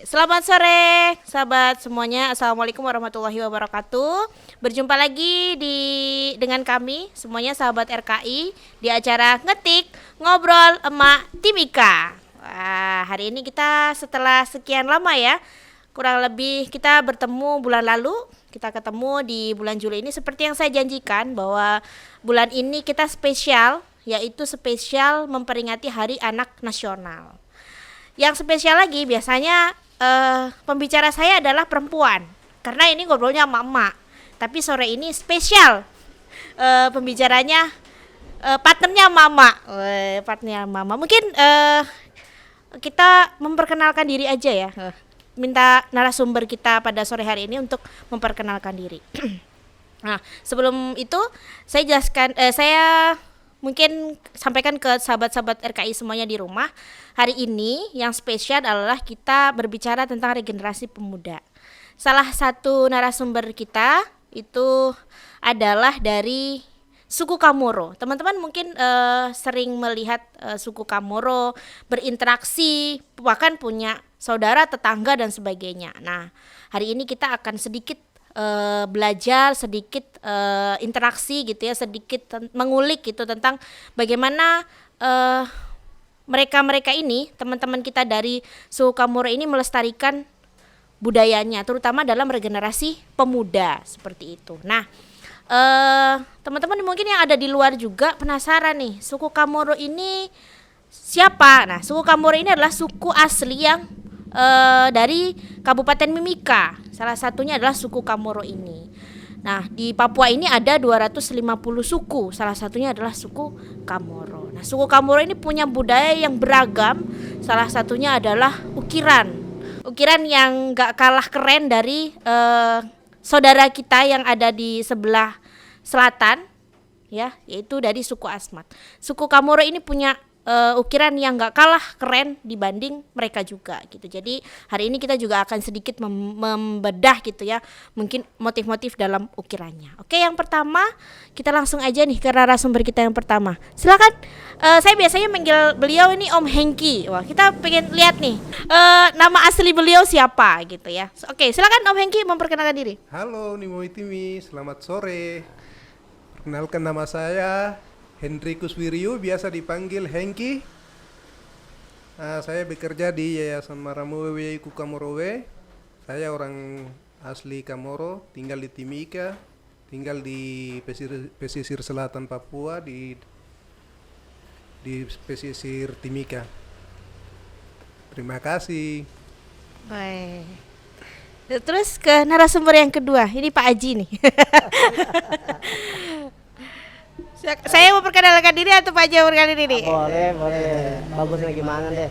Selamat sore sahabat semuanya. Assalamualaikum warahmatullahi wabarakatuh. Berjumpa lagi dengan kami semuanya sahabat RKI di acara Ngetik Ngobrol Emak Timika. Wah, hari ini kita setelah sekian lama ya, kurang lebih kita bertemu bulan lalu. Kita ketemu di bulan Juli ini seperti yang saya janjikan bahwa bulan ini kita spesial, yaitu spesial memperingati Hari Anak Nasional. Yang spesial lagi biasanya pembicara saya adalah perempuan karena ini ngobrolnya sama emak. Tapi sore ini spesial pembicaranya partnernya mama. Partnernya mama. Mungkin kita memperkenalkan diri aja ya. Minta narasumber kita pada sore hari ini untuk memperkenalkan diri. Nah, sebelum itu saya jelaskan saya mungkin sampaikan ke sahabat-sahabat RKI semuanya di rumah. Hari ini yang spesial adalah kita berbicara tentang regenerasi pemuda. Salah satu narasumber kita itu adalah dari suku Kamoro. Teman-teman mungkin sering melihat suku Kamoro berinteraksi, bahkan punya saudara, tetangga dan sebagainya. Nah, hari ini kita akan sedikit belajar, sedikit interaksi gitu ya, sedikit mengulik gitu tentang bagaimana mereka ini, teman-teman kita dari suku Kamoro ini melestarikan budayanya, terutama dalam regenerasi pemuda seperti itu. Nah, teman-teman mungkin yang ada di luar juga penasaran nih, suku Kamoro ini siapa? Nah, suku Kamoro ini adalah suku asli yang dari Kabupaten Mimika. Salah satunya adalah suku Kamoro ini. Nah, di Papua ini ada 250 suku. Salah satunya adalah suku Kamoro. Nah, suku Kamoro ini punya budaya yang beragam. Salah satunya adalah ukiran. Ukiran yang gak kalah keren dari saudara kita yang ada di sebelah selatan, ya, yaitu dari suku Asmat. Suku Kamoro ini punya ukiran yang gak kalah keren dibanding mereka juga gitu. Jadi hari ini kita juga akan sedikit membedah gitu ya, mungkin motif-motif dalam ukirannya. Oke, yang pertama kita langsung aja nih ke narasumber kita yang pertama. Silakan. Saya biasanya manggil beliau ini Om Hengki. Wah, kita pengen lihat nih nama asli beliau siapa gitu ya. Oke, silakan Om Hengki memperkenalkan diri. Halo Nimo Itimi, selamat sore. Perkenalkan, nama saya Hendrikus Wiryu, biasa dipanggil Hengki. Saya bekerja di Yayasan Maramuwe Iku Kamorowe. Saya orang asli Kamoro, tinggal di Timika, tinggal di pesisir selatan Papua, di pesisir Timika. Terima kasih. Baik. Terus ke narasumber yang kedua, ini Pak Aji nih. Saya mau perkenalkan diri atau Pak Aji mau perkenalkan diri? Boleh. Bagusnya gimana deh?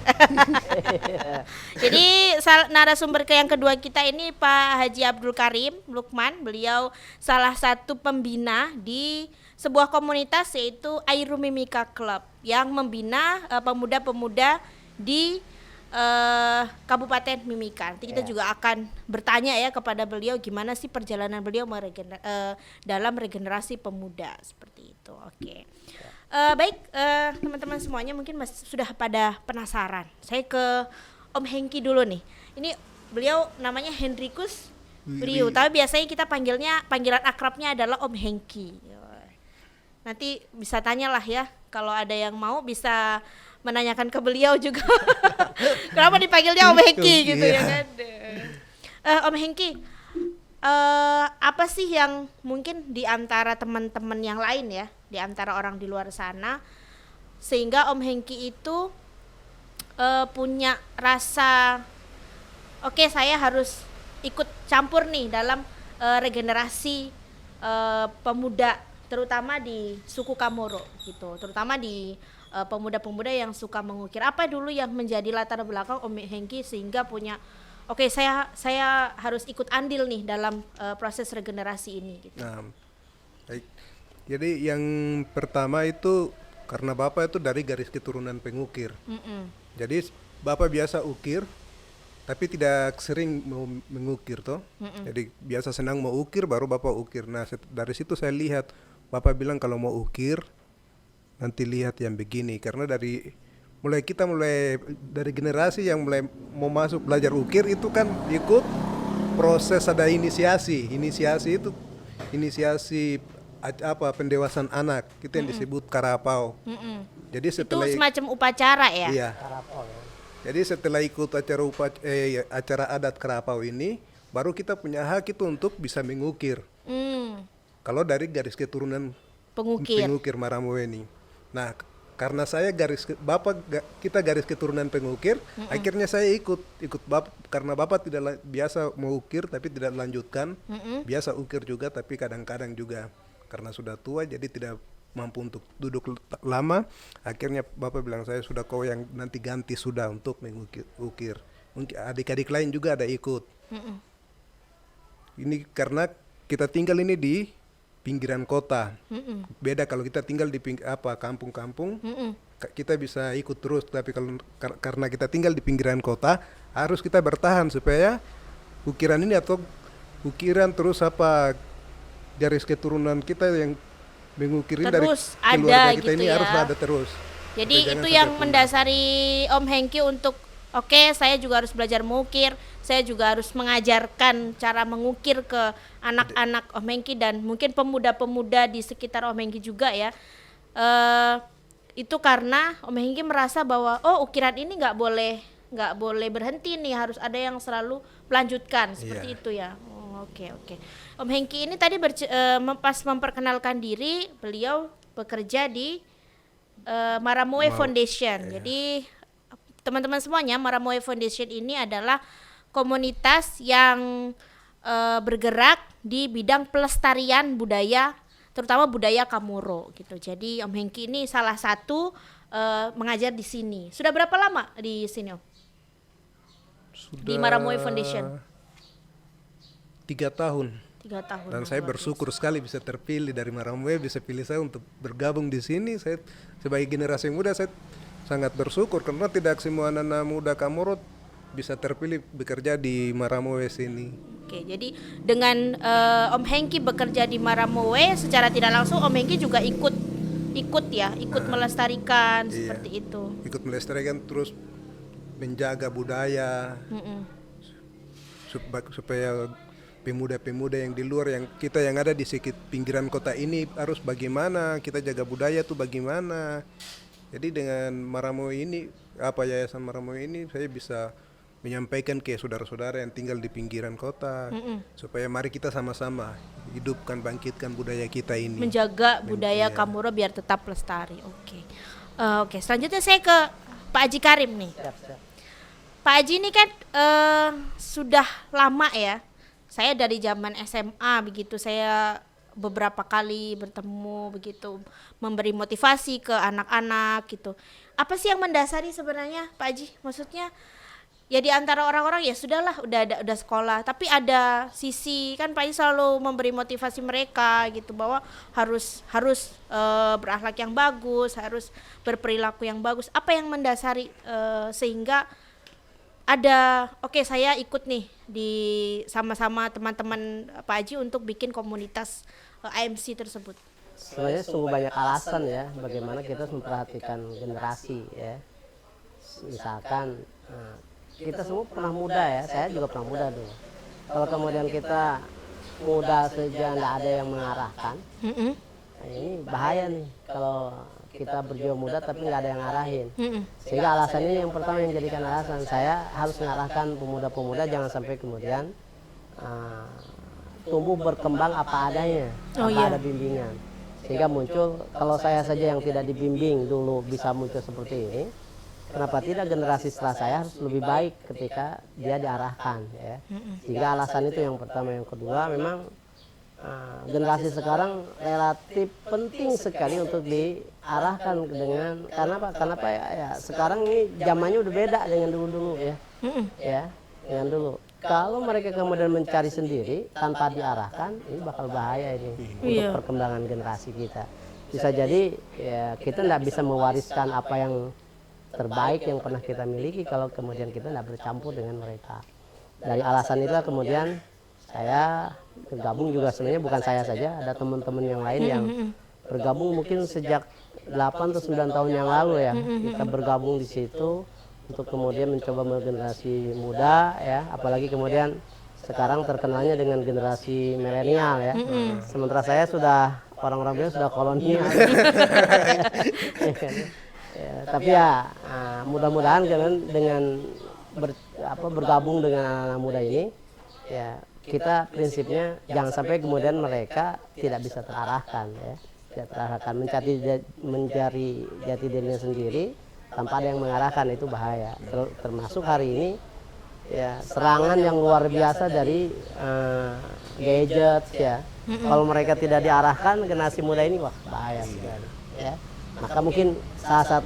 Jadi narasumber yang kedua kita ini Pak Haji Abdul Karim Lukman. Beliau salah satu pembina di sebuah komunitas yaitu Airu Mimika Club yang membina pemuda-pemuda di Kabupaten Mimika. Nanti kita juga akan bertanya ya kepada beliau gimana sih perjalanan beliau dalam regenerasi pemuda seperti itu. Oke. Baik, teman-teman semuanya mungkin sudah pada penasaran. Saya ke Om Hengki dulu nih. Ini beliau namanya Hendrikus Wiryu, tapi biasanya kita panggilan akrabnya adalah Om Hengki. Nanti bisa tanyalah ya, kalau ada yang mau bisa menanyakan ke beliau juga. Kenapa dipanggilnya Om Hengki gitu ya kan? Om Hengki, apa sih yang mungkin di antara teman-teman yang lain ya, di antara orang di luar sana, sehingga Om Hengki itu punya rasa, oke, saya harus ikut campur nih dalam regenerasi pemuda, terutama di suku Kamoro gitu, terutama di pemuda-pemuda yang suka mengukir. Apa dulu yang menjadi latar belakang Om Hengki sehingga punya saya harus ikut andil nih dalam proses regenerasi ini gitu. Nah, baik. Jadi yang pertama itu karena Bapak itu dari garis keturunan pengukir. Jadi Bapak biasa ukir tapi tidak sering mau mengukir toh. Jadi biasa senang mau ukir baru Bapak ukir. Nah, dari situ saya lihat Bapak bilang kalau mau ukir nanti lihat yang begini, karena dari mulai dari generasi yang mulai mau masuk belajar ukir itu kan ikut proses ada inisiasi itu apa pendewasaan anak itu yang disebut karapau. Jadi Itu setelah semacam upacara ya? iya, Karapau ya. jadi setelah ikut acara adat karapau ini baru kita punya hak itu untuk bisa mengukir. Hmm, Kalau dari garis keturunan pengukir. Maramoe ini. Nah, karena saya kita garis keturunan pengukir, akhirnya saya ikut bapak karena bapak tidak biasa mau ukir tapi tidak lanjutkan. Biasa ukir juga tapi kadang-kadang juga karena sudah tua jadi tidak mampu untuk duduk lama. Akhirnya bapak bilang saya sudah kau yang nanti ganti sudah untuk mengukir. Mungkin adik-adik lain juga ada ikut. Ini karena kita tinggal ini di pinggiran kota. Beda kalau kita tinggal di kampung-kampung, kita bisa ikut terus. Tapi kalau karena kita tinggal di pinggiran kota, harus kita bertahan supaya ukiran ini atau ukiran terus garis keturunan kita yang mengukir ini dari Terus keluarga ada kita gitu ini ya. harus ada terus. Jadi Supaya jangan itu sampai yang punah. mendasari Om Hengki untuk oke, saya juga harus belajar mengukir, saya juga harus mengajarkan cara mengukir ke anak-anak Om Hengki dan mungkin pemuda-pemuda di sekitar Om Hengki juga ya. Itu karena Om Hengki merasa bahwa ukiran ini nggak boleh berhenti nih, harus ada yang selalu melanjutkan seperti Iya. itu ya. Oke. Om Hengki ini tadi pas memperkenalkan diri, beliau bekerja di Maramoe Foundation. Jadi teman-teman semuanya, Maramoe Foundation ini adalah komunitas yang bergerak di bidang pelestarian budaya, terutama budaya Kamoro gitu. Jadi Om Hengki ini salah satu mengajar di sini. Sudah berapa lama di sini, Om? Di Maramoe Foundation? 3 tahun. 3 tahun. Dan saya bersyukur sekali bisa terpilih dari Maramoe, bisa pilih saya untuk bergabung di sini. Saya sebagai generasi muda saya sangat bersyukur karena tidak semua anak-anak muda Kamoro bisa terpilih bekerja di Maramoe sini. Oke, jadi dengan Om Hengki bekerja di Maramoe secara tidak langsung Om Hengki juga ikut melestarikan seperti itu. Ikut melestarikan terus menjaga budaya supaya pemuda-pemuda yang di luar yang kita yang ada di sekitar pinggiran kota ini harus bagaimana kita jaga budaya tuh bagaimana. Jadi dengan Maramoe ini Yayasan Maramoe ini saya bisa menyampaikan ke saudara-saudara yang tinggal di pinggiran kota supaya mari kita sama-sama hidupkan bangkitkan budaya kita ini. Menjaga budaya Kamoro biar tetap lestari. Oke, selanjutnya saya ke Pak Haji Karim nih. Siap. Pak Haji ini kan sudah lama ya. Saya dari zaman SMA begitu, saya beberapa kali bertemu begitu, memberi motivasi ke anak-anak gitu. Apa sih yang mendasari sebenarnya Pak Haji? Maksudnya ya di antara orang-orang ya sudahlah udah sekolah, tapi ada sisi kan Pak Haji selalu memberi motivasi mereka gitu bahwa harus berakhlak yang bagus, harus berperilaku yang bagus. Apa yang mendasari sehingga ada saya ikut nih di sama-sama teman-teman Pak Haji untuk bikin komunitas AMC tersebut. Sebenarnya sungguh banyak alasan ya bagaimana kita harus memperhatikan generasi ya. Misalkan kita semua pernah muda ya, saya juga pernah muda dulu. Kalau kemudian kita muda saja nggak ada yang mengarahkan, nah ini bahaya nih kalau kita berjuang muda tapi nggak ada yang ngarahin. Sehingga alasan ini yang pertama yang jadikan alasan saya harus mengarahkan pemuda-pemuda jangan sampai kemudian tumbuh berkembang apa adanya, ada bimbingan. Sehingga muncul, kalau saya saja yang tidak dibimbing dulu bisa muncul seperti ini, kenapa tidak generasi setelah saya harus lebih baik ketika dia diarahkan ya. Sehingga alasan itu yang pertama. Yang kedua memang generasi sekarang relatif penting sekali untuk diarahkan dengan karena apa ya sekarang ini zamannya udah beda dengan dulu ya. Dengan dulu. Kalau mereka kemudian mencari sendiri tanpa diarahkan, ini bakal bahaya ini untuk perkembangan generasi kita. Bisa jadi ya kita tidak bisa mewariskan apa yang terbaik yang pernah kita miliki kalau kemudian kita tidak bercampur dengan mereka. Dari alasan itulah kemudian saya bergabung juga, sebenarnya bukan saya saja, ada teman-teman yang lain yang bergabung mungkin sejak 8 atau 9 tahun yang lalu ya. Kita bergabung di situ untuk kemudian mencoba generasi muda ya, apalagi kemudian sekarang terkenalnya dengan generasi milenial ya. Sementara saya sudah orang-orang bilang sudah kolonial. Ya, tapi ya mudah-mudahan dengan bergabung dengan anak-anak muda ini ya, kita prinsipnya jangan sampai kemudian mereka tidak bisa terarahkan ya, tidak terarahkan mencari jati dirinya sendiri tanpa ada yang mengarahkan, itu bahaya. Termasuk hari ini ya, serangan yang luar biasa dari gadget ya. Kalau mereka tidak diarahkan, generasi muda ini wah bahaya sekali ya. Maka mungkin salah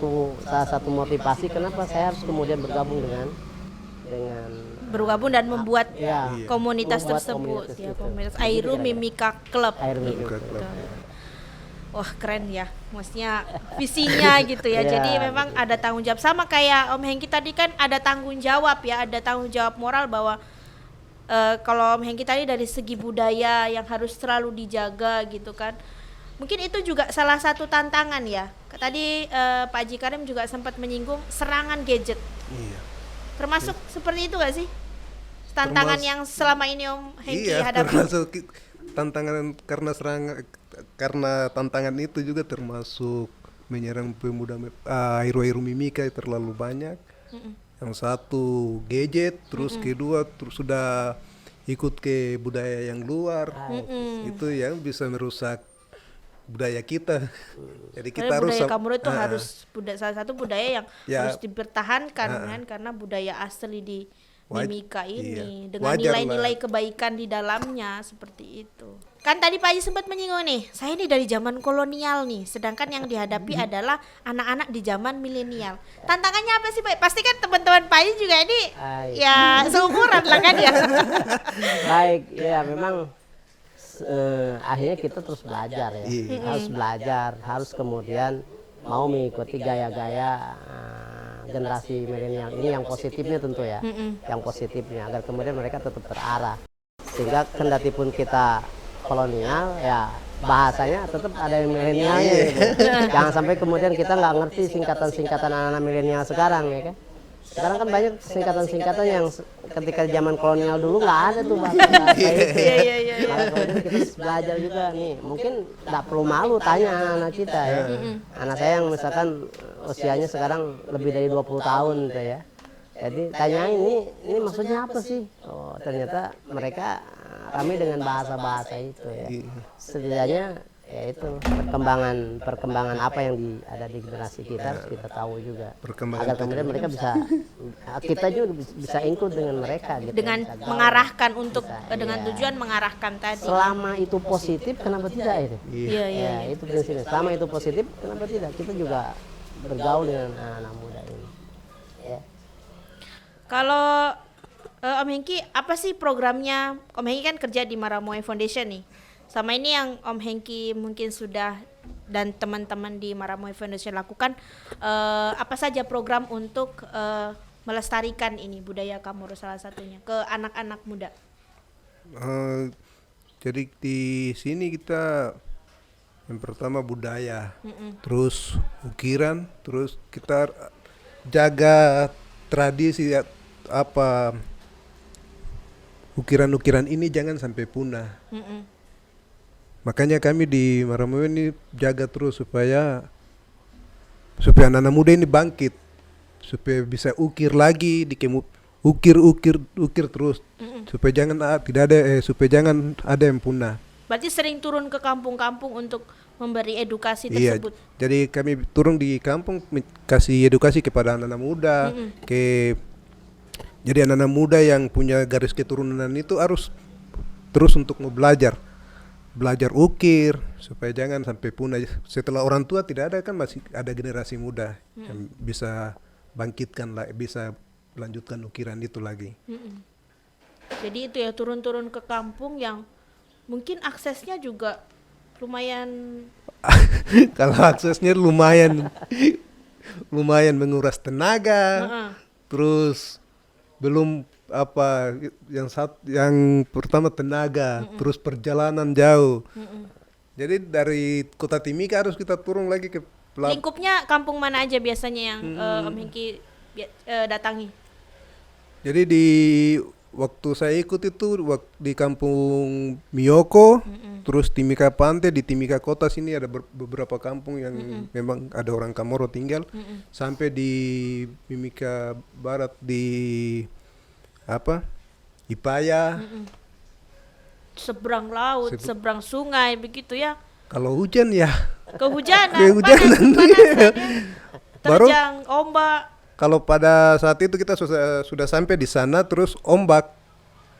satu motivasi kenapa saya harus kemudian bergabung dengan bergabung dan membuat ya, komunitas membuat tersebut komunitas ya, itu. komunitas Airu Mimika Club. Airu Mimika Betul. Wah keren ya, maksudnya visinya gitu ya. Ya, Jadi memang ada tanggung jawab, sama kayak Om Hengki tadi kan ada tanggung jawab ya, ada tanggung jawab moral bahwa kalau Om Hengki tadi dari segi budaya yang harus selalu dijaga gitu kan. Mungkin itu juga salah satu tantangan ya. Tadi Pak Haji Karim juga sempat menyinggung serangan gadget. Iya. Termasuk seperti itu gak sih? Tantangan yang selama ini Om Hengki Iya, hadapi. termasuk tantangan karena tantangan itu juga termasuk menyerang pemuda Airu Mimika terlalu banyak. Yang satu gadget, terus kedua terus sudah ikut ke budaya yang luar. Itu yang bisa merusak budaya kita. Jadi kita harus budaya Kamuro itu harus salah satu budaya yang ya, harus dipertahankan kan, karena budaya asli di Mimika ini dengan wajar nilai-nilai lah. kebaikan di dalamnya seperti itu. Kan tadi Pak Haji sempat menyinggung nih, saya ini dari zaman kolonial nih, sedangkan yang dihadapi adalah anak-anak di zaman milenial. Tantangannya apa sih Pak? Pasti kan teman-teman Pak Haji juga ini ya seumuran lah kan ya. Baik, ya memang akhirnya kita terus belajar ya. Harus belajar, harus kemudian mau mengikuti gaya-gaya generasi milenial ini yang positifnya tentu ya, yang positifnya agar kemudian mereka tetap terarah. Sehingga kendati pun kita kolonial ya, bahasanya tetap ada yang milenialnya gitu. Jangan sampai kemudian kita nggak ngerti singkatan-singkatan anak-anak milenial sekarang ya kan. Sekarang kan banyak singkatan-singkatan yang ketika zaman kolonial dulu nggak ada tuh bahasa itu. Iya. Maka kemudian kita harus belajar juga nih. Mungkin nggak perlu malu tanya anak-anak kita ya. Anak saya yang misalkan usianya sekarang lebih dari 20 tahun gitu ya. Jadi tanyain ini maksudnya apa sih? Oh ternyata mereka ramai dengan bahasa-bahasa itu ya. Setidaknya ya itu perkembangan apa yang ada di generasi kita harus kita tahu juga. Agar kemudian mereka kita juga bisa include dengan mereka gitu. Dengan mengarahkan untuk dengan tujuan mengarahkan tadi. Selama itu positif kenapa tidak itu? Iya. Ya, itu prinsipnya. Selama itu positif kenapa tidak? Kita juga bergaul dengan anak muda ini. Ya. Kalau Om Hengki, apa sih programnya? Om Hengki kan kerja di Maramoe Foundation nih. Sama ini yang Om Hengki mungkin sudah dan teman-teman di Maramoe Foundation lakukan, apa saja program untuk melestarikan ini budaya Kamuro salah satunya ke anak-anak muda? Jadi di sini kita yang pertama budaya, terus ukiran, terus kita jaga tradisi ukiran-ukiran ini jangan sampai punah. Makanya kami di Maramoe ini jaga terus supaya anak-anak muda ini bangkit, supaya bisa ukir lagi ukir terus, supaya jangan ada yang punah. Berarti sering turun ke kampung-kampung untuk memberi edukasi Iya, tersebut. jadi kami turun di kampung kasih edukasi kepada anak-anak muda, jadi anak-anak muda yang punya garis keturunan itu harus terus untuk mau belajar ukir supaya jangan sampai punah. Setelah orang tua tidak ada kan masih ada generasi muda yang bisa bangkitkan lah, bisa lanjutkan ukiran itu lagi. Jadi itu ya, turun-turun ke kampung yang mungkin aksesnya juga lumayan. Kalau aksesnya lumayan menguras tenaga, terus belum yang pertama tenaga, terus perjalanan jauh. Jadi dari kota Timika harus kita turun lagi ke Lingkupnya kampung mana aja biasanya yang Om Hengki datangi? Jadi di waktu saya ikut itu di kampung Miyoko, terus Timika Pantai, di Timika Kota sini ada beberapa kampung yang memang ada orang Kamoro tinggal, sampai di Mimika Barat di Ipaya. Seberang laut, seberang sungai begitu ya. Kalau hujan ya Kehujanan, kehujanan. panas, Baru terjang ombak. kalau pada saat itu kita sudah sampai di sana, terus ombak,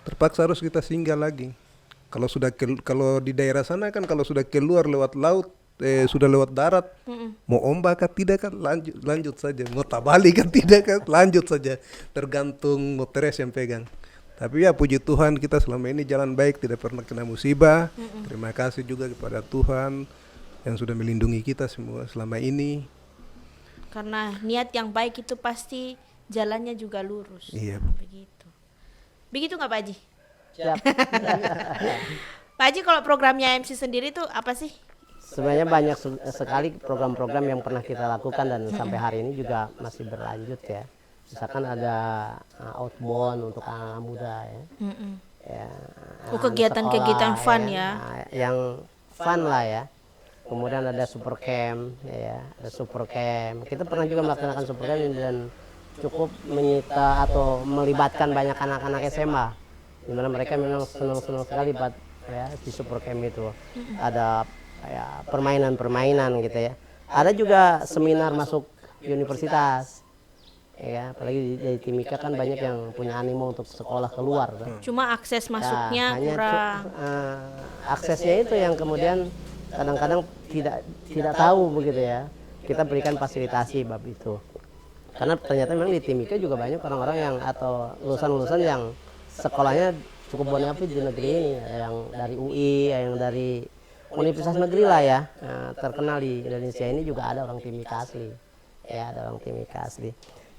terpaksa harus kita singgah lagi. Kalau kalau di daerah sana kan kalau sudah keluar lewat laut, sudah lewat darat, mau ombak kan tidak kan lanjut saja, mau tabali kan tidak kan lanjut saja, tergantung moteres yang pegang. Tapi ya puji Tuhan kita selama ini jalan baik, tidak pernah kena musibah. Terima kasih juga kepada Tuhan yang sudah melindungi kita semua selama ini. Karena niat yang baik itu pasti jalannya juga lurus. Iya. Begitu nggak Pak Haji? Siap. Pak Haji kalau programnya MC sendiri tuh apa sih? Sebenarnya banyak sekali program-program yang pernah kita lakukan dan sampai hari ini juga masih berlanjut ya. Misalkan ada outbound untuk anak-anak muda ya. Ya, Kegiatan-kegiatan fun ya. Yang fun lah ya. Kemudian ada super camp ya, ada super camp. Kita pernah juga melaksanakan super camp dan cukup menyita atau melibatkan banyak anak-anak SMA, di mana mereka memang senang-senang sekali ya di super camp itu. Ada ya permainan-permainan gitu ya. Ada juga seminar masuk universitas. Ya, apalagi dari Timika kan banyak yang punya animo untuk sekolah keluar. Kan? Cuma akses masuknya kurang. Aksesnya itu yang kemudian kadang-kadang tidak tahu begitu ya. Kita berikan fasilitasi bab itu. Karena ternyata memang di Timika juga banyak orang-orang yang atau lulusan-lulusan yang sekolahnya cukup bonafit di negeri ini, yang dari UI, yang dari universitas negeri lah ya. Terkenal di Indonesia ini juga ada orang Timika asli. Ya, ada orang Timika asli.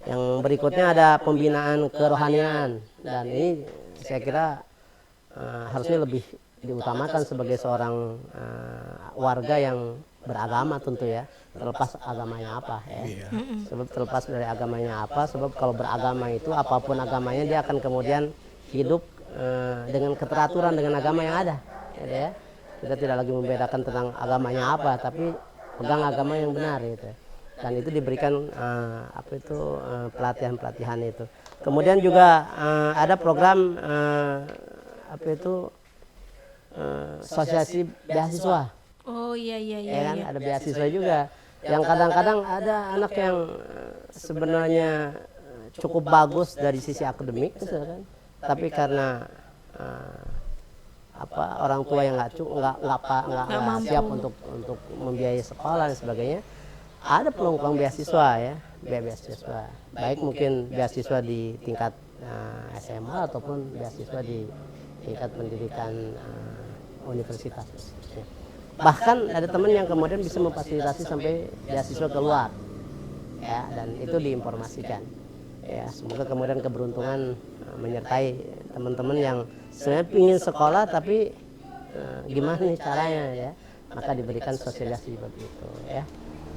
Yang berikutnya ada pembinaan kerohanian, dan ini saya kira harusnya lebih diutamakan sebagai seorang warga yang beragama tentu ya, terlepas agamanya apa ya. Sebab terlepas dari agamanya apa, sebab kalau beragama itu apapun agamanya dia akan kemudian hidup dengan keteraturan dengan agama yang ada gitu ya. Kita tidak lagi membedakan tentang agamanya apa, tapi pegang agama yang benar gitu. Dan itu diberikan pelatihan-pelatihan itu. Kemudian juga ada program sosialisasi beasiswa. Oh iya. Ya kan, ada beasiswa juga. Yang kadang-kadang ada anak yang sebenarnya cukup bagus dari sisi akademik, kan? Tapi karena orang tua yang nggak siap untuk membiayai sekolah dan sebagainya, ada peluang beasiswa ya, beasiswa. Baik mungkin beasiswa di tingkat SMA ataupun beasiswa di tingkat pendidikan universitas. Bahkan ada teman yang kemudian bisa memfasilitasi sampai beasiswa keluar, ya, dan itu diinformasikan. Ya, semoga kemudian keberuntungan menyertai teman-teman yang sebenarnya ingin sekolah tapi gimana nih caranya ya, maka diberikan sosialisasi begitu ya.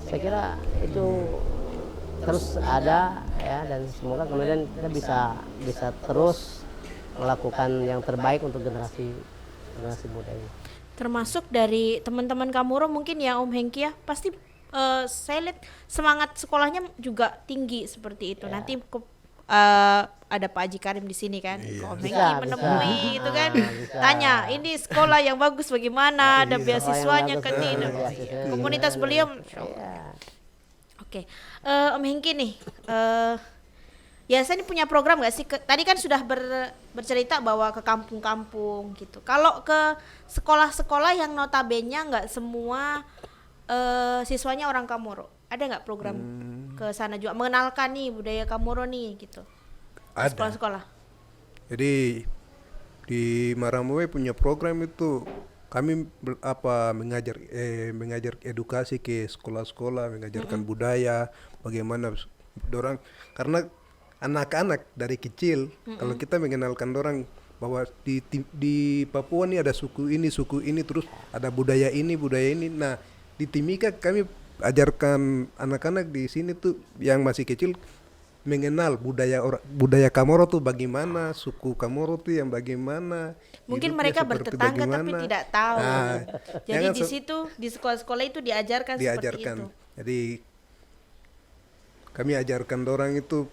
Saya kira itu terus ada ya, dan semoga kemudian kita bisa terus melakukan yang terbaik untuk generasi muda ini. Termasuk dari teman-teman Kamuro mungkin ya Om Hengki ya, pasti saya lihat semangat sekolahnya juga tinggi seperti itu. Ya. Nanti ada Pak Haji Karim di sini kan, Om Hengki menemui itu kan, tanya ini sekolah yang bagus bagaimana, ada beasiswanya kan ini, komunitas beliau. Oke. Om Hengki nih, ya saya ini punya program nggak sih? Tadi kan sudah bercerita bahwa ke kampung-kampung gitu. Kalau ke sekolah-sekolah yang notabene nggak semua siswanya orang Kamoro, ada nggak program ke sana juga mengenalkan nih budaya Kamoro nih gitu? Ada. Sekolah-sekolah. Jadi di Maramuwe punya program itu, kami mengajar edukasi ke sekolah-sekolah, mengajarkan budaya, bagaimana dorang, karena anak-anak dari kecil kalau kita mengenalkan dorang bahwa di Papua nih ada suku ini, terus ada budaya ini. Nah, di Timika kami ajarkan anak-anak di sini tuh yang masih kecil mengenal budaya Kamoro tuh bagaimana, suku Kamoro tuh yang bagaimana. Mungkin hidupnya mereka seperti bertetangga tapi bagaimana. tidak tahu. Ah, Jadi jangan di situ di sekolah-sekolah itu diajarkan seperti itu. Jadi kami ajarkan orang itu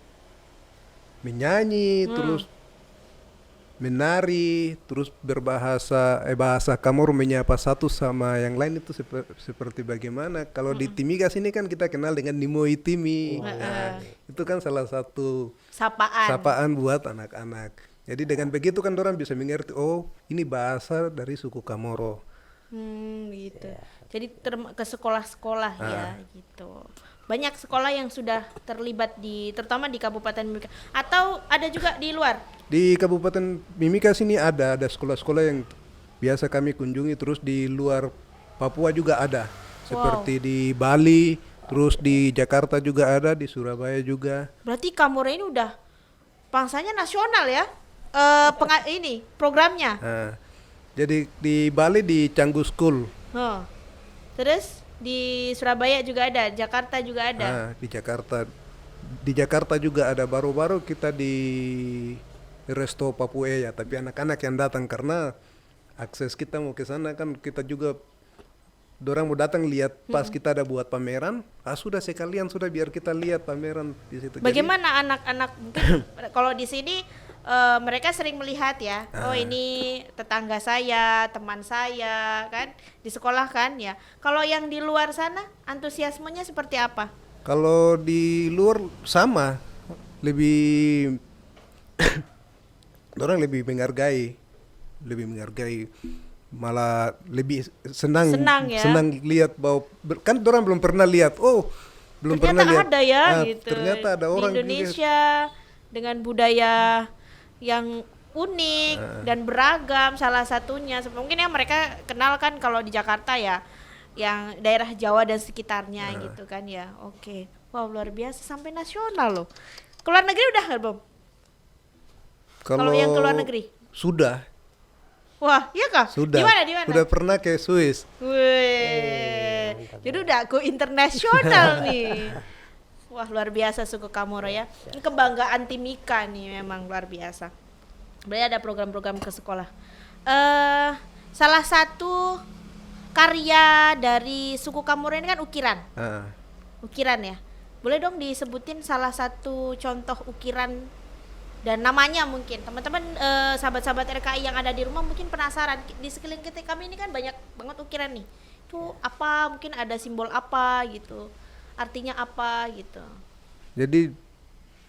menyanyi, terus menari, terus bahasa Kamoro menyapa satu sama yang lain itu seperti bagaimana. Kalau di Timika sini kan kita kenal dengan Nimoi Timi. Nah, itu kan salah satu sapaan buat anak-anak. Jadi dengan begitu kan orang bisa mengerti, oh ini bahasa dari suku Kamoro. Gitu. Jadi ke sekolah-sekolah ya gitu. Banyak sekolah yang sudah terlibat terutama di Kabupaten Mimika, atau ada juga di luar? Di Kabupaten Mimika sini ada sekolah-sekolah yang biasa kami kunjungi, terus di luar Papua juga ada. Seperti di Bali, terus di Jakarta juga ada, di Surabaya juga. Berarti Kamoro ini udah bangsanya nasional ya? Ini programnya. Nah, jadi di Bali di Canggu School. Terus di Surabaya juga ada, Jakarta juga ada. Nah, di Jakarta juga ada. Baru-baru kita di Resto Papua ya, tapi anak-anak yang datang karena akses kita mau ke sana kan, kita juga dorang mau datang lihat pas kita ada buat pameran. Sudah sekalian sudah biar kita lihat pameran di situ. Bagaimana anak-anak mungkin kalau di sini mereka sering melihat ya, oh ini tetangga saya, teman saya kan di sekolah kan ya. Kalau yang di luar sana antusiasmenya seperti apa? Kalau di luar sama, lebih orang lebih menghargai, malah lebih senang ya? lihat bahwa kan orang belum pernah lihat. Belum ternyata pernah lihat. Ada ya gitu. Ternyata ada orang di Indonesia dengan budaya yang unik dan beragam. Salah satunya mungkin yang mereka kenal kan kalau di Jakarta ya, yang daerah Jawa dan sekitarnya gitu kan ya. Oke. Wow, luar biasa sampai nasional loh. Keluar negeri udah nggak, Bob? Kalau yang keluar negeri? Sudah. Wah, iya kah? Sudah. Di mana? Sudah pernah ke Swiss. Wih. Jadi udah go internasional nih. Wah, luar biasa suku Kamoro ya. Ini kebanggaan Timika nih, memang luar biasa. Berarti ada program-program ke sekolah. Salah satu karya dari suku Kamoro ini kan ukiran. Ukiran ya. Boleh dong disebutin salah satu contoh ukiran dan namanya mungkin. Teman-teman sahabat-sahabat RKI yang ada di rumah mungkin penasaran. Di sekeliling kita kami ini kan banyak banget ukiran nih. Itu apa? Mungkin ada simbol apa gitu. Artinya apa gitu. Jadi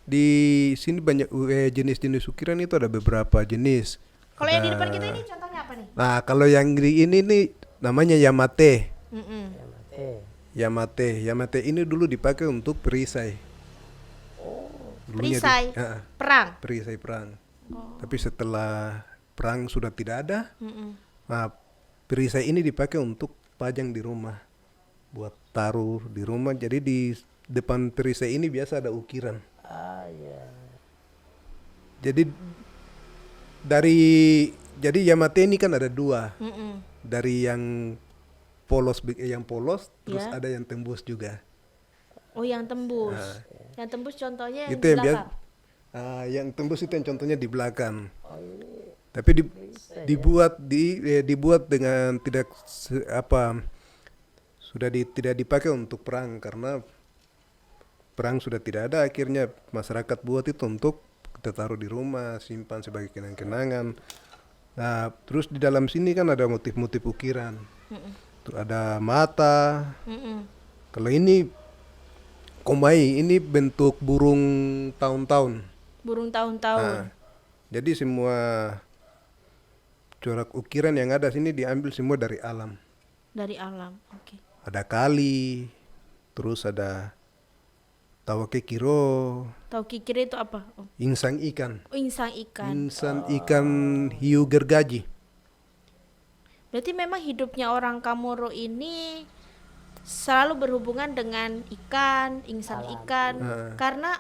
di sini banyak jenis-jenis ukiran itu ada beberapa jenis. Kalau yang di depan kita ini contohnya apa nih? Nah, kalau yang di ini nih namanya Yamate. Yamate ini dulu dipakai untuk perisai. Perisai perang. Perisai perang. Tapi setelah perang sudah tidak ada. Nah, perisai ini dipakai untuk pajang di rumah, buat taruh di rumah. Jadi di depan perisai ini biasa ada ukiran. Jadi Yamate ini kan ada dua. Dari yang polos, terus ada yang tembus juga. Oh, yang tembus. Yang tembus contohnya yang Itu di yang belakang. yang tembus itu yang contohnya di belakang. Tapi dibuat dengan tidak dipakai untuk perang, karena perang sudah tidak ada. Akhirnya masyarakat buat itu untuk kita taruh di rumah, simpan sebagai kenang-kenangan. Nah, terus di dalam sini kan ada motif-motif ukiran. Ada mata. Kalau ini komai, ini bentuk burung tahun-tahun. Burung tahun-tahun. Jadi semua corak ukiran yang ada sini diambil semua dari alam. Dari alam, oke. Ada kali, terus ada tawake kiro. Tawake kiro itu apa? Insang ikan. Insang ikan. Insang ikan hiu gergaji. Berarti memang hidupnya orang Kamoro ini selalu berhubungan dengan ikan, insang ikan, karena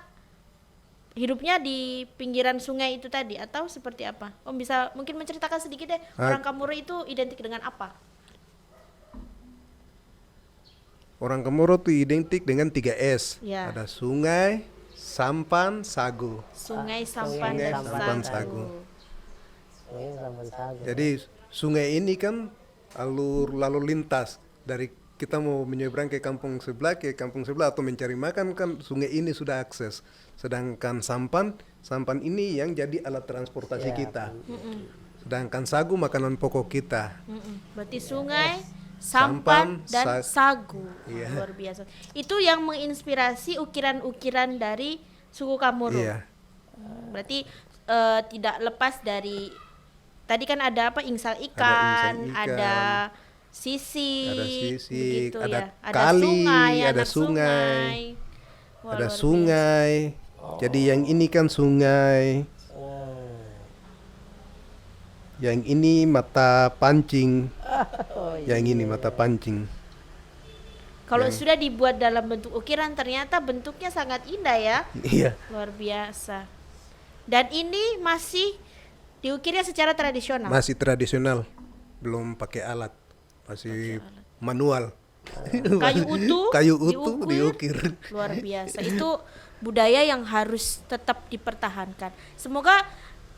hidupnya di pinggiran sungai itu tadi atau seperti apa? Om bisa mungkin menceritakan sedikit deh, orang Kamoro itu identik dengan apa? Orang Komoro tuh identik dengan 3 S. Ya. Ada sungai, sampan, sagu. Sungai, sampan, dan sampan, sagu. sagu. Sungai sampan sagu. Jadi sungai ini kan alur lalu lintas dari kita mau menyeberang ke kampung sebelah atau mencari makan kan sungai ini sudah akses. Sedangkan sampan ini yang jadi alat transportasi kita. Sedangkan sagu makanan pokok kita. Berarti sungai, sampan, dan sagu. Iya. Luar biasa. Itu yang menginspirasi ukiran-ukiran dari suku Kamoro. Iya. Berarti tidak lepas dari tadi kan ada apa, insang Ada ikan, insang ikan, ada sisik, ada sisik, begitu ada ya. Ada kali, sungai, ada anak sungai. Wah, Ada luar sungai. Jadi yang ini kan sungai. Yang ini mata pancing. Yang ini mata pancing. Kalau sudah dibuat dalam bentuk ukiran ternyata bentuknya sangat indah ya. Iya. Luar biasa. Dan ini masih diukirnya secara tradisional. Masih tradisional. Belum pakai alat. Masih manual. Kayu utuh, Kayu utuh diukir. Luar biasa. Itu budaya yang harus tetap dipertahankan. Semoga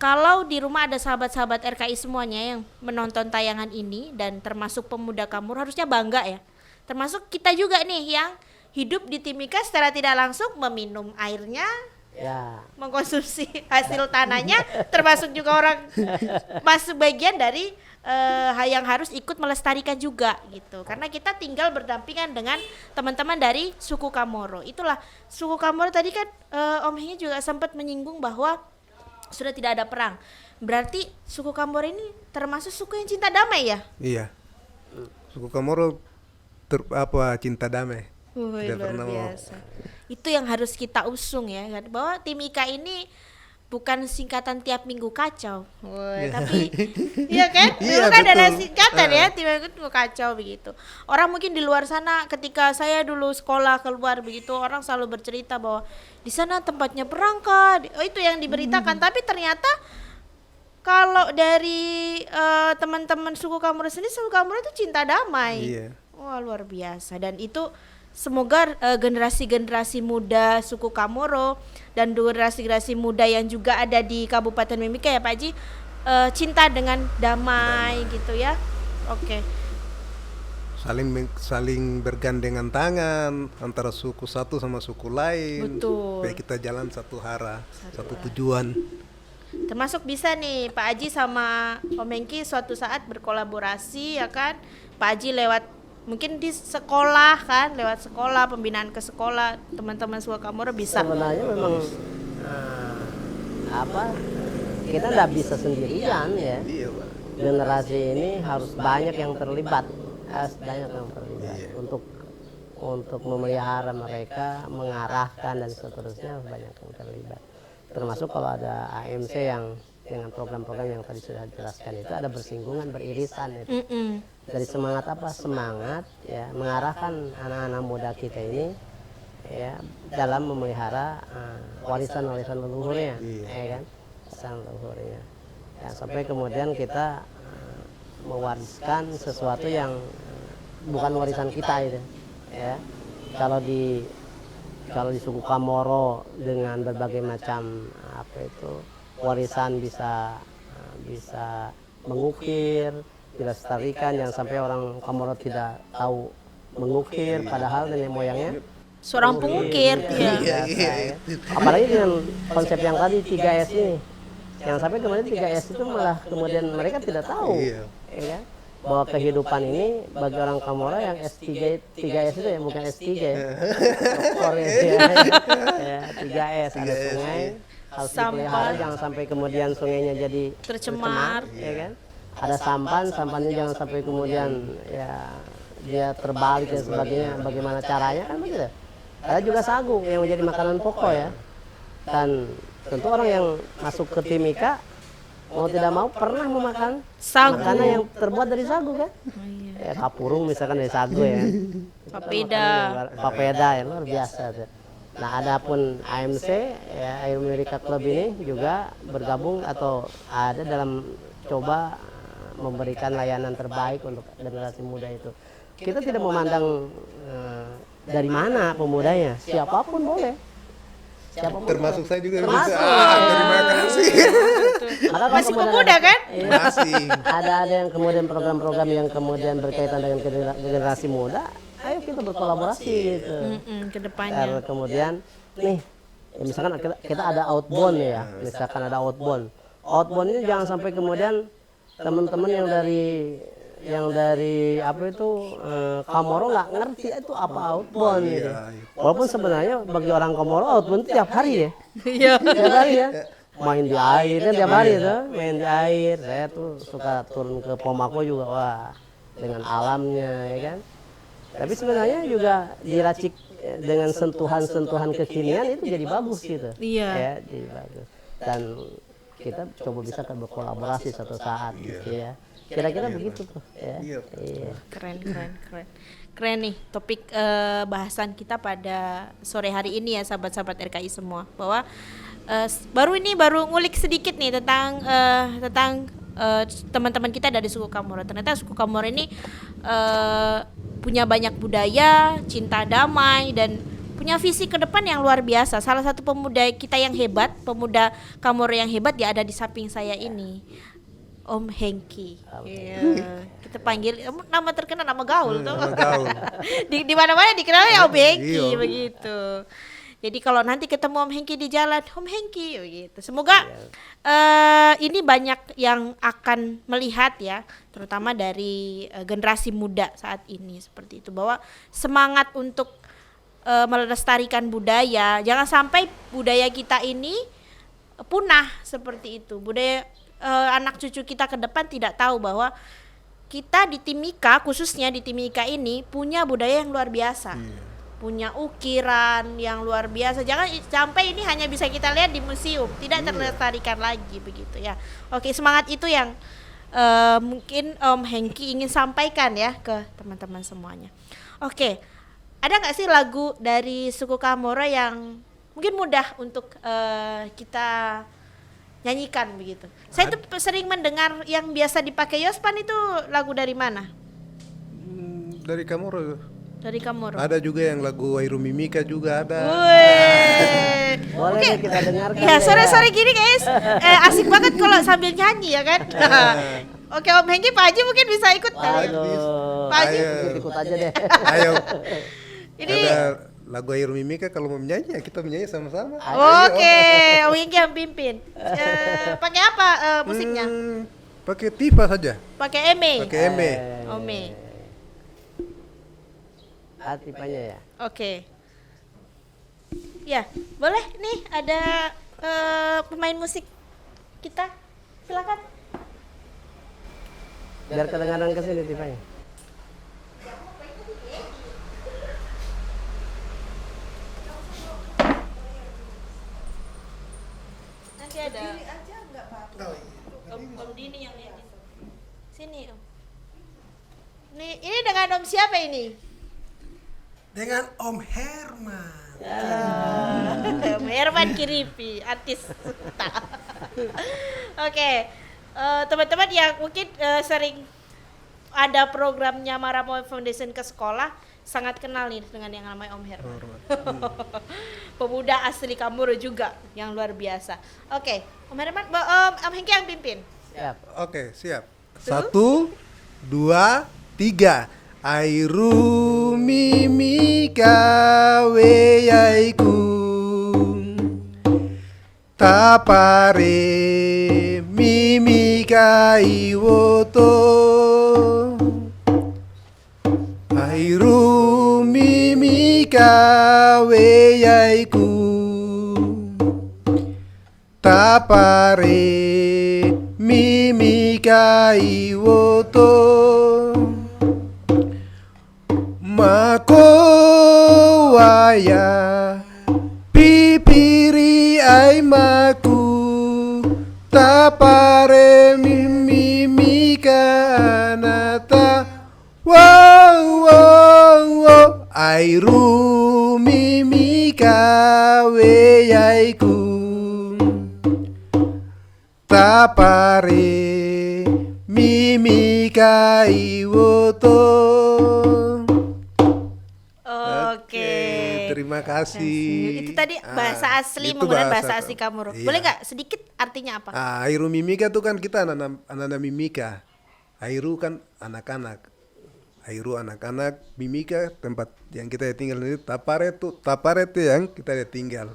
kalau di rumah ada sahabat-sahabat RKI semuanya yang menonton tayangan ini dan termasuk pemuda Kamur harusnya bangga ya. Termasuk kita juga nih yang hidup di Timika secara tidak langsung meminum airnya, Ya. mengkonsumsi hasil tanahnya, termasuk juga orang masuk bagian dari yang harus ikut melestarikan juga gitu. Karena kita tinggal berdampingan dengan teman-teman dari suku Kamoro. Itulah suku Kamoro tadi kan Om Hengi juga sempat menyinggung bahwa sudah tidak ada perang. Berarti suku Kamoro ini termasuk suku yang cinta damai ya? Iya. Suku Komoro cinta damai. Tidak Luar pernah biasa. Itu yang harus kita usung ya kan, bahwa Timika ini bukan singkatan tiap minggu kacau. Tapi iya kan? Iya, Dulu kan ada betul. singkatan ya, tiap minggu kacau begitu. Orang mungkin di luar sana ketika saya dulu sekolah keluar begitu, orang selalu bercerita bahwa di sana tempatnya perang kah? Oh, itu yang diberitakan, tapi ternyata kalau dari teman-teman suku Kamoro sendiri, suku Kamoro itu cinta damai. Iya. Wah, luar biasa. Dan itu semoga generasi-generasi muda suku Kamoro dan generasi-generasi muda yang juga ada di Kabupaten Mimika ya Pak Haji, cinta dengan damai gitu ya. Oke. Saling bergandengan tangan antara suku satu sama suku lain. Betul. Supaya kita jalan satu arah, satu tujuan. Termasuk bisa nih Pak Haji sama Om Hengki suatu saat berkolaborasi ya kan. Pak Haji lewat mungkin di sekolah kan, lewat sekolah, pembinaan ke sekolah, teman-teman suku Kamoro bisa. Sebenarnya memang kita nggak bisa sendirian ya. Iya, Pak. Generasi ini harus banyak yang terlibat, untuk memelihara mereka, mengarahkan dan seterusnya, harus banyak yang terlibat. Termasuk kalau ada AMC yang dengan program-program yang tadi sudah dijelaskan itu ada bersinggungan, beririsan itu. Dari semangat ya mengarahkan anak-anak muda kita ini ya dalam memelihara warisan-warisan leluhurnya, ya kan, warisan leluhurnya. Ya, sampai kemudian kita mewariskan sesuatu yang bukan warisan kita itu, ya. Kalau di suku Kamoro dengan berbagai macam warisan bisa mengukir, dilestarikan, jangan sampai orang Kamoro tidak tahu mengukir padahal nenek moyangnya Seorang pengukir ya. Apalagi dengan konsep yang tadi 3S ini, yang sampai kemudian 3S itu malah kemudian mereka tidak tahu ya, bahwa kehidupan ini bagi orang Kamoro yang S3 3S itu ya, bukan S3 ya, doktor ya, 3S, ada sungai harus dipelihara, jangan sampai kemudian sungainya jadi tercemar, ya kan. Ada sampannya jangan sampai kemudian ya dia terbalik dan sebagainya. Bagaimana caranya kan begitu. Ada juga sagu yang menjadi makanan pokok ya. Dan tentu orang yang masuk ke Timika mau tidak mau pernah memakan Sagu. makanan yang terbuat dari sagu kan. Ya, kapurung misalkan dari sagu ya. Papeda. Papeda ya luar biasa tuh. Nah, adapun AMC ya America Club ini juga bergabung atau ada dalam coba memberikan layanan terbaik untuk generasi muda itu. Kita tidak memandang dari mana pemudanya, siapapun boleh. Siapapun Termasuk boleh. saya juga Termasuk. bisa. Terima kasih. Maka kalau Masih kemudian pemuda kan? Iya. Masih. ada yang kemudian program-program yang kemudian berkaitan dengan generasi muda, ayo kita berkolaborasi gitu. Ke depannya. Karena kemudian nih ya misalkan kita ada outbound ya, misalkan ada outbound ini jangan sampai kemudian teman-teman yang dari apa itu Komoro nggak ngerti itu apa outbound gitu. Walaupun sebenarnya bagi orang Komoro outbound itu tiap hari ya. Iya. Tiap hari ya. Main di air kan tiap hari itu, main di air. Saya tuh suka turun ke Pomako juga, wah dengan alamnya ya kan. Tapi sebenarnya juga diracik dengan sentuhan-sentuhan kekinian itu jadi bagus gitu. Iya. Ya, jadi bagus. Dan kita coba bisa berkolaborasi suatu saat gitu ya. Kira-kira begitu tuh ya. Iya. Keren. Keren nih topik bahasan kita pada sore hari ini ya sahabat-sahabat RKI semua, bahwa baru ngulik sedikit nih tentang teman-teman kita dari suku Komoro. Ternyata suku Komoro ini punya banyak budaya, cinta damai, dan punya visi ke depan yang luar biasa. Salah satu pemuda kita yang hebat, pemuda Komoro yang hebat, dia ada di samping saya ini, Om Hengki. Iya. Kita panggil nama terkenal, nama gaul tuh. Nama gaul. di mana-mana dikenalnya Om Hengki Iya. begitu. Jadi kalau nanti ketemu Om Hengki di jalan, Om Hengki begitu. Semoga ini banyak yang akan melihat ya, terutama dari generasi muda saat ini seperti itu, bahwa semangat untuk melestarikan budaya, jangan sampai budaya kita ini punah seperti itu. Budaya anak cucu kita ke depan tidak tahu bahwa kita di Timika, khususnya di Timika ini punya budaya yang luar biasa. Punya ukiran yang luar biasa. Jangan sampai ini hanya bisa kita lihat di museum, tidak terlestarikan lagi begitu ya. Oke, semangat itu yang mungkin Om Hengki ingin sampaikan ya ke teman-teman semuanya. Oke, ada nggak sih lagu dari suku Komoro yang mungkin mudah untuk kita nyanyikan begitu? Saya tuh sering mendengar yang biasa dipakai Yospan itu lagu dari mana? Dari Komoro. Dari Komoro. Ada juga yang lagu Wairu Mimika juga ada. Wih. Boleh deh kita dengarkan. Ya, deh, sore-sore gini guys, asik banget kalau sambil nyanyi ya kan. Oke, Om Hengki, Pak Haji mungkin bisa ikut. Waduh. Pak Haji. Ikut aja deh. Ayo. Ini Ada lagu Wairu Mimika, kalau mau menyanyi ya kita menyanyi sama-sama. oke, Om Hengki yang pimpin. Pakai apa musiknya? Pakai Tifa saja. Pakai Eme. Pakai Eme. Ome. Tipanya ya. Oke. Ya, boleh nih ada pemain musik kita. Silakan. Biar kedengaran ke sini tipanya. Nanti ada. Om Dini yang lihat itu. Sini, Om. Ini dengan Om siapa ini? Dengan Om Herman. Om Herman Kiripi, artis. Oke, teman-teman yang mungkin sering ada programnya Maramo Foundation ke sekolah, sangat kenal nih dengan yang namanya Om Herman. Pemuda asli Komoro juga yang luar biasa. Oke, Om Herman, Om Hengki yang pimpin. Siap. Oke, siap. 1, 2, 3. Airu mimika weyaiku tapare mimika iwoto Airu mimika weyaiku tapare mimika iwoto Mako waya pipiri aimaku tapare mimika anata wow wow wow airu mimika Mimika weyaiku tapare Mimika iwoto. Oke. Terima kasih. Itu tadi bahasa asli itu menggunakan bahasa asli Kamoro. Iya. Boleh nggak sedikit artinya apa? Airu Mimika tuh kan kita anak-anak Mimika. Airu kan anak-anak. Airu anak-anak, Mimika tempat yang kita tinggal ini. Tapare tuh yang kita tinggal.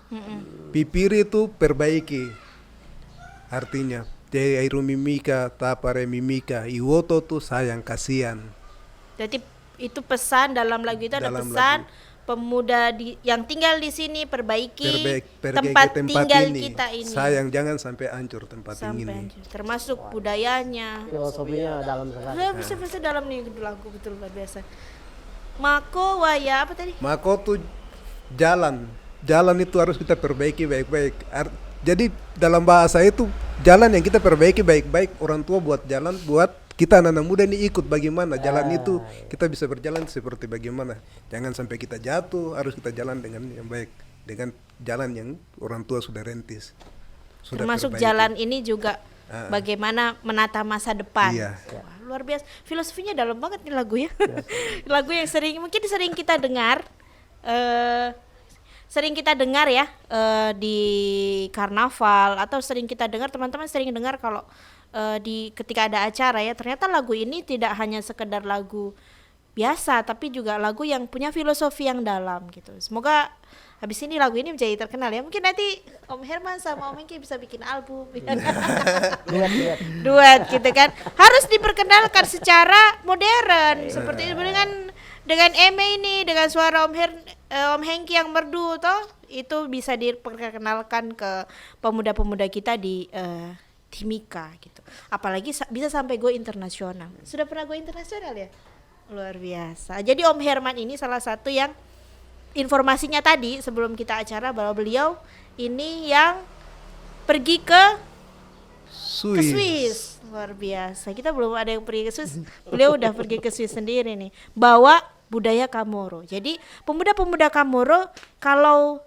Pipiri itu perbaiki artinya. Jadi Airu Mimika, Tapare Mimika, Iwoto tuh sayang kasihan. Jadi itu pesan dalam lagu itu ada Dalam pesan lagu. pemuda yang tinggal di sini perbaiki Perbaiki tempat tinggal kita ini. Sayang jangan sampai hancur tempat Sampai ini. hancur. Termasuk budayanya. Filosofinya dalam sekali. Bisa dalam nih lagu betul luar biasa. Mako waya apa tadi? Mako tuh jalan itu harus kita perbaiki baik-baik. Jadi dalam bahasa itu jalan yang kita perbaiki baik-baik. Orang tua buat jalan buat kita anak muda ini ikut bagaimana jalan itu kita bisa berjalan seperti bagaimana. Jangan sampai kita jatuh, harus kita jalan dengan yang baik, dengan jalan yang orang tua sudah rintis. Termasuk perbaiki. jalan ini juga bagaimana menata masa depan. Iya. Wah, luar biasa. Filosofinya dalam banget nih lagu ya. Lagu yang mungkin sering kita dengar ya di karnaval, atau sering kita dengar, teman-teman sering dengar kalau ketika ada acara ya, ternyata lagu ini tidak hanya sekedar lagu biasa tapi juga lagu yang punya filosofi yang dalam gitu. Semoga habis ini lagu ini menjadi terkenal ya. Mungkin nanti Om Herman sama Om Hengki bisa bikin album. Duet gitu kan. Harus diperkenalkan secara modern seperti itu dengan Eme ini, dengan suara Om Hengki yang merdu toh, itu bisa diperkenalkan ke pemuda-pemuda kita di Timika gitu. Apalagi bisa sampai go internasional. Sudah pernah go internasional ya? Luar biasa. Jadi Om Herman ini salah satu yang informasinya tadi sebelum kita acara bahwa beliau ini yang pergi ke Swiss. Luar biasa. Kita belum ada yang pergi ke Swiss. Beliau udah pergi ke Swiss sendiri nih. Bawa budaya Kamoro. Jadi pemuda-pemuda Kamoro kalau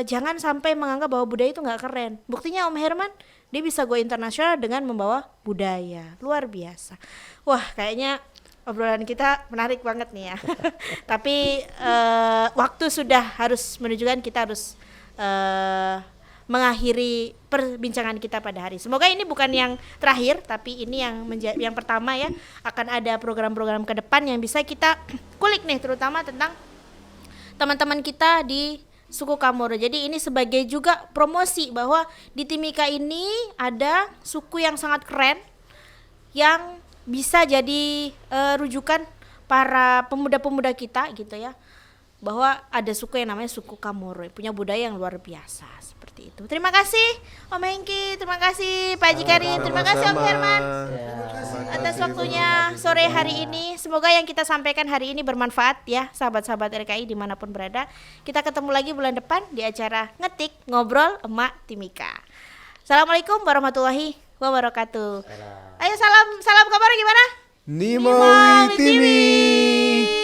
jangan sampai menganggap bahwa budaya itu nggak keren. Buktinya Om Herman dia bisa go internasional dengan membawa budaya. Luar biasa. Wah, kayaknya obrolan kita menarik banget nih ya. Tapi waktu sudah harus menunjukkan kita harus mengakhiri perbincangan kita pada hari. Semoga ini bukan yang terakhir, tapi ini yang pertama ya. Akan ada program-program ke depan yang bisa kita kulik nih, terutama tentang teman-teman kita di suku Kamoro. Jadi ini sebagai juga promosi bahwa di Timika ini ada suku yang sangat keren yang bisa jadi rujukan para pemuda-pemuda kita gitu ya, bahwa ada suku yang namanya suku Kamoro, punya budaya yang luar biasa seperti itu. Terima kasih Om Hengki, terima kasih Pak Haji Karim, terima kasih Om Herman atas waktunya sore hari ini. Semoga yang kita sampaikan hari ini bermanfaat ya sahabat-sahabat RKI dimanapun berada. Kita ketemu lagi bulan depan di acara Ngetik Ngobrol Emak Timika. Assalamualaikum warahmatullahi wabarakatuh. Ayo salam Kamoro gimana? Nimoy Timi.